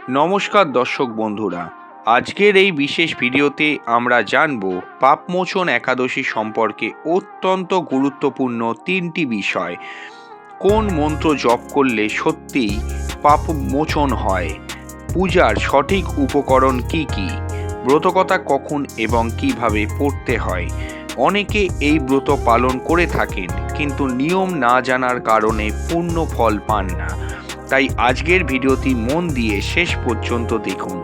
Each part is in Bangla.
নমস্কার দর্শক বন্ধুরা, আজকের এই বিশেষ ভিডিওতে আমরা জানব পাপমোচন একাদশী সম্পর্কে অত্যন্ত গুরুত্বপূর্ণ তিনটি বিষয়। কোন মন্ত্র জপ করলে সত্যিই পাপমোচন হয়, পূজার সঠিক উপকরণ কি কি, ব্রতকথা কখন এবং কিভাবে পড়তে হয়। অনেকে এই ব্রত পালন করে থাকেন, কিন্তু নিয়ম না জানার কারণে পূর্ণ ফল পান না। তাই আজকের ভিডিওটি মন দিয়ে শেষ পর্যন্ত দেখুন।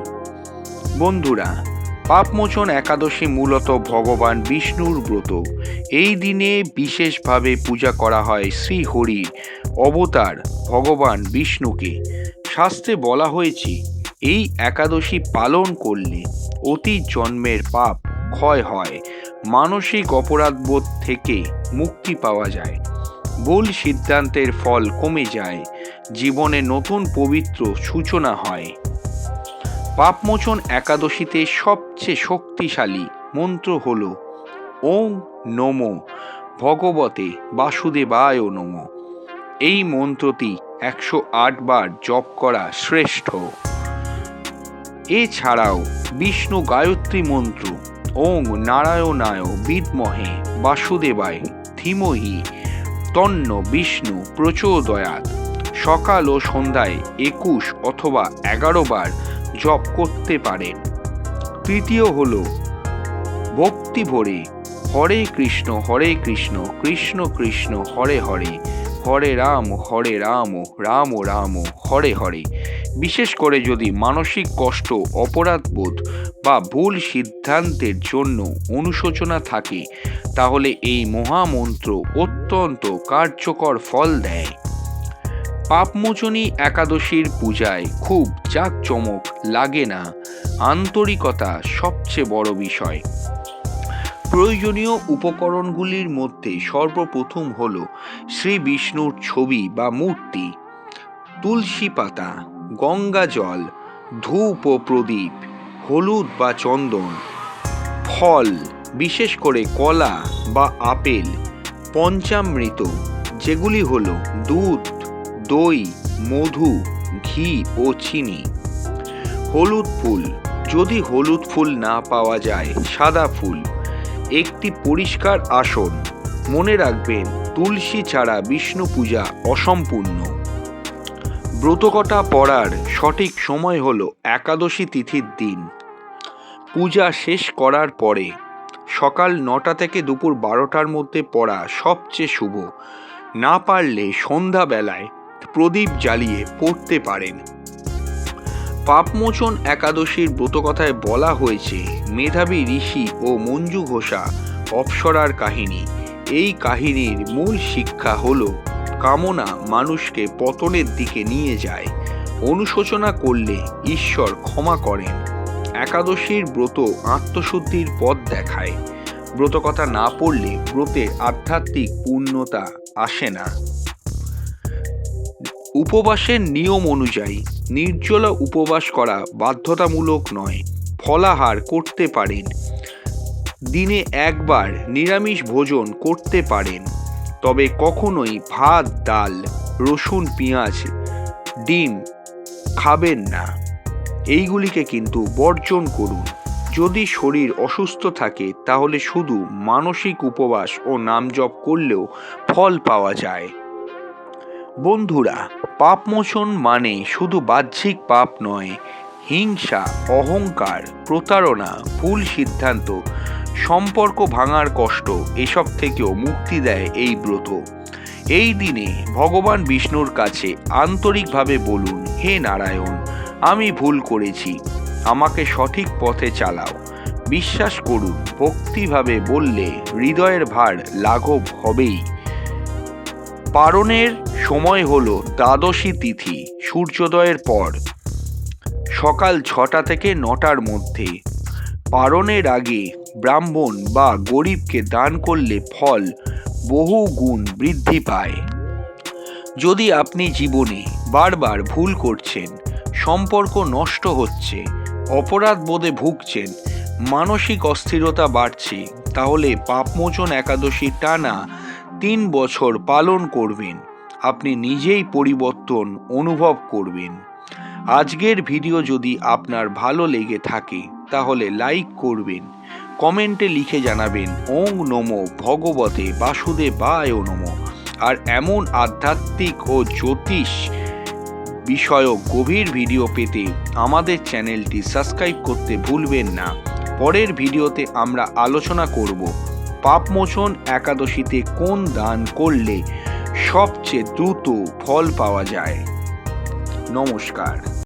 বন্ধুরা, পাপমোচন একাদশী মূলত ভগবান বিষ্ণুর ব্রত। এই দিনে বিশেষভাবে পূজা করা হয় শ্রীহরির অবতার ভগবান বিষ্ণুকে। শাস্ত্রে বলা হয়েছে এই একাদশী পালন করলে অতীত জন্মের পাপ ক্ষয় হয়, মানসিক অপরাধবোধ থেকে মুক্তি পাওয়া যায়, ভুল সিদ্ধান্তের ফল কমে যায়, জীবনে নতুন পবিত্র সূচনা হয়। পাপমোচন একাদশীতে সবচেয়ে শক্তিশালী মন্ত্র হল ওং নমো ভগবতে বাসুদেবায় নমঃ। এই মন্ত্রটি 108 বার জপ করা শ্রেষ্ঠ। এছাড়াও বিষ্ণু গায়ত্রী মন্ত্র ওং নারায়ণায় বিদ্মহে বাসুদেবায় ধীমহি তন্ন বিষ্ণু প্রচোদয়াৎ সকাল ও সন্ধ্যায় 21 অথবা 11 বার জপ করতে পারেন। তৃতীয় হল ভক্তি ভরে হরে কৃষ্ণ কৃষ্ণ কৃষ্ণ হরে হরে, হরে রাম রাম রাম হরে হরে। বিশেষ করে যদি মানসিক কষ্ট, অপরাধবোধ বা ভুল সিদ্ধান্তের জন্য অনুশোচনা থাকে, তাহলে এই মহামন্ত্র অত্যন্ত কার্যকর ফল দেয়। পাপমোচনী একাদশীর পূজায় খুব জাঁকজমক লাগে না, আন্তরিকতা সবচেয়ে বড় বিষয়। প্রয়োজনীয় উপকরণগুলির মধ্যে সর্বপ্রথম হল শ্রী বিষ্ণুর ছবি বা মূর্তি, তুলসী পাতা, গঙ্গা জল, ধূপ ও প্রদীপ, হলুদ বা চন্দন, ফল বিশেষ করে কলা বা আপেল, পঞ্চামৃত যেগুলি হল দুধ, দই, মধু, ঘি ও চিনি, হলুদ ফুল, যদি হলুদ ফুল না পাওয়া যায় সাদা ফুল, একটি পরিষ্কার আসন। মনে রাখবেন, তুলসী ছাড়া বিষ্ণু পূজা অসম্পূর্ণ। ব্রতকথা পড়ার সঠিক সময় হল একাদশী তিথির দিন। পূজা শেষ করার পরে সকাল 9টা থেকে দুপুর 12টার মধ্যে পড়া সবচেয়ে শুভ। না পারলে সন্ধ্যাবেলায় প্রদীপ জ্বালিয়ে পড়তে পারেন। পাপমোচন একাদশীর ব্রতকথায় বলা হয়েছে মেধাবী ঋষি ও মঞ্জু ঘোষা অপ্সরার কাহিনী। এই কাহিনীর মূল শিক্ষা হল কামনা মানুষকে পতনের দিকে নিয়ে যায়, অনুশোচনা করলে ঈশ্বর ক্ষমা করেন। একাদশীর ব্রত আত্মশুদ্ধির পথ দেখায়। ব্রতকথা না পড়লে ব্রতের আধ্যাত্মিক পূর্ণতা আসে না। উপবাসের নিয়ম অনুযায়ী নির্জলা উপবাস করা বাধ্যতামূলক নয়, ফলাহার করতে পারেন। দিনে একবার নিরামিষ ভোজন করতে পারেন, তবে কখনোই ভাত, ডাল, রসুন, পেঁয়াজ, ডিম খাবেন না। এইগুলিকে কিন্তু বর্জন করুন। যদি শরীর অসুস্থ থাকে তাহলে শুধু মানসিক উপবাস ও নাম জপ করলেও ফল পাওয়া যায়। বন্ধুরা, পাপমোচন মানে শুধু বাহ্যিক পাপ নয়, হিংসা, অহংকার, প্রতারণা, ভুল সিদ্ধান্ত, সম্পর্ক ভাঙার কষ্ট, এসব থেকেও মুক্তি দেয় এই ব্রত। এই দিনে ভগবান বিষ্ণুর কাছে আন্তরিকভাবে বলুন, হে নারায়ণ, আমি ভুল করেছি, আমাকে সঠিক পথে চালাও। বিশ্বাস করুন, ভক্তিভাবে বললে হৃদয়ের ভার লাঘব হবেই। পারণের সময় হল দ্বাদশী তিথি সূর্যোদয়ের পর সকাল 6টা থেকে 9টার মধ্যে। পারণের আগে ব্রাহ্মণ বা গরিবকে দান করলে ফল বহু গুণ বৃদ্ধি পায়। যদি আপনি জীবনে বারবার ভুল করছেন, সম্পর্ক নষ্ট হচ্ছে, অপরাধ বোধে ভুগছেন, মানসিক অস্থিরতা বাড়ছে, তাহলে পাপমোচন একাদশী টানা 3 বছর পালন করবেন। আপনি নিজেই পরিবর্তন অনুভব করবেন। আজকের ভিডিও যদি আপনার ভালো লেগে থাকে তাহলে লাইক করবেন, কমেন্টে লিখে জানাবেন ওং নমো ভগবতে বাসুদেবায় নমঃ। আর এমন আধ্যাত্মিক ও জ্যোতিষ বিষয়ক গভীর ভিডিও পেতে আমাদের চ্যানেলটি সাবস্ক্রাইব করতে ভুলবেন না। পরের ভিডিওতে আমরা আলোচনা করব পাপমোচন একাদশীতে কোন দান করলে সবচেয়ে দ্রুত ফল পাওয়া যায়। নমস্কার।